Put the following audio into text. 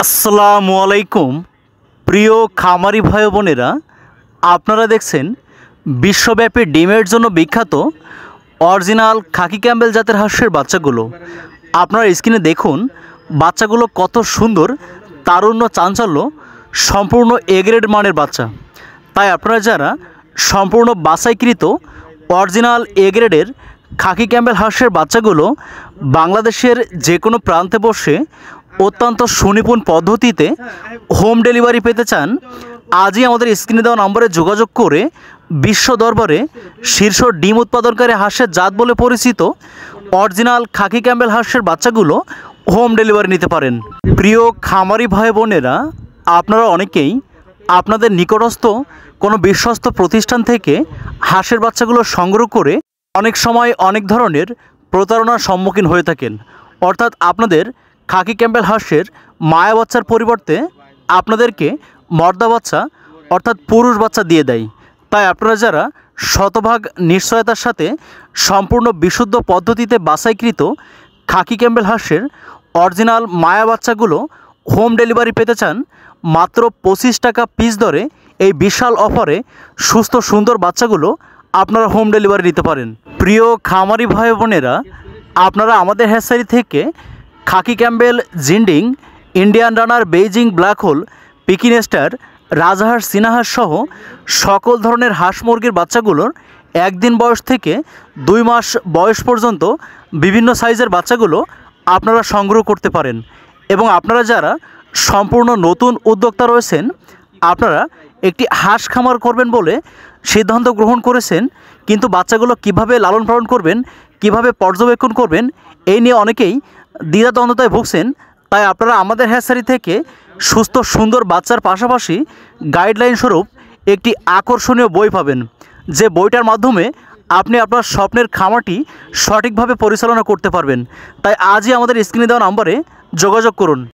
আসসালামু আলাইকুম প্রিয় খামারি ভাই বোনেরা, আপনারা দেখছেন বিশ্বব্যাপী ডিমের জন্য বিখ্যাত অরিজিনাল খাকি ক্যাম্বেল জাতের হাঁসের বাচ্চাগুলো। আপনারা স্ক্রিনে দেখুন বাচ্চাগুলো কত সুন্দর, তারুণ্য, চাঞ্চল্য, সম্পূর্ণ এ গ্রেড মানের বাচ্চা। তাই আপনারা যারা সম্পূর্ণ বাছাইকৃত অরিজিনাল এ গ্রেডের খাকি ক্যাম্বেল হাঁসের বাচ্চাগুলো বাংলাদেশের যে কোনো প্রান্তে বসে অত্যন্ত সুনিপুণ পদ্ধতিতে হোম ডেলিভারি পেতে চান, আজই আমাদের স্ক্রিনে দেওয়া নম্বরে যোগাযোগ করে বিশ্ব দরবারে শীর্ষ ডিম উৎপাদনকারী হাঁসের জাত বলে পরিচিত অরিজিনাল খাকি ক্যাম্বেল হাঁসের বাচ্চাগুলো হোম ডেলিভারি নিতে পারেন। প্রিয় খামারি ভাই বোনেরা, আপনারা অনেকেই আপনাদের নিকটস্থ কোনো বিশ্বস্ত প্রতিষ্ঠান থেকে হাঁসের বাচ্চাগুলো সংগ্রহ করে অনেক সময় অনেক ধরনের প্রতারণার সম্মুখীন হয়ে থাকেন। অর্থাৎ আপনাদের খাকি ক্যাম্বেল হাঁসের মায়া বাচ্চার পরিবর্তে আপনাদেরকে মর্দা বাচ্চা অর্থাৎ পুরুষ বাচ্চা দিয়ে দেয়। তাই আপনারা যারা শতভাগ নিশ্চয়তার সাথে সম্পূর্ণ বিশুদ্ধ পদ্ধতিতে বাছাইকৃত খাকি ক্যাম্বেল হাঁসের অরিজিনাল মায়া বাচ্চাগুলো হোম ডেলিভারি পেতে চান, মাত্র 25 টাকা পিস দরে এই বিশাল অফারে সুস্থ সুন্দর বাচ্চাগুলো আপনারা হোম ডেলিভারি নিতে পারেন। প্রিয় খামারি ভাই বোনেরা, আপনারা আমাদের হ্যাচারি থেকে khaki Campbell, Jinding, Indian runner, Beijing black hole, পিকিনেস্টার, রাজহাঁস, চীনাহাঁস সহ সকল ধরনের হাঁস মুরগির বাচ্চাগুলোর একদিন বয়স থেকে 2 মাস বয়স পর্যন্ত বিভিন্ন সাইজের বাচ্চাগুলো আপনারা সংগ্রহ করতে পারেন। এবং আপনারা যারা সম্পূর্ণ নতুন উদ্যোক্তা রয়েছেন, আপনারা একটি হাঁস খামার করবেন বলে সিদ্ধান্ত গ্রহণ করেছেন, কিন্তু বাচ্চাগুলো কিভাবে লালন পালন করবেন, কিভাবে পর্যবেক্ষণ করবেন, এই নিয়ে অনেকেই দ্বিধাদ্বন্দ্বতায় ভুগছেন। তাই আপনারা আমাদের হ্যাচারি থেকে সুস্থ সুন্দর বাচ্চার পাশাপাশি গাইডলাইন স্বরূপ একটি আকর্ষণীয় বই পাবেন, যে বইটার মাধ্যমে আপনি আপনার স্বপ্নের খামারটি সঠিকভাবে পরিচালনা করতে পারবেন। তাই আজই আমাদের স্ক্রিনে দেওয়া নম্বরে যোগাযোগ করুন।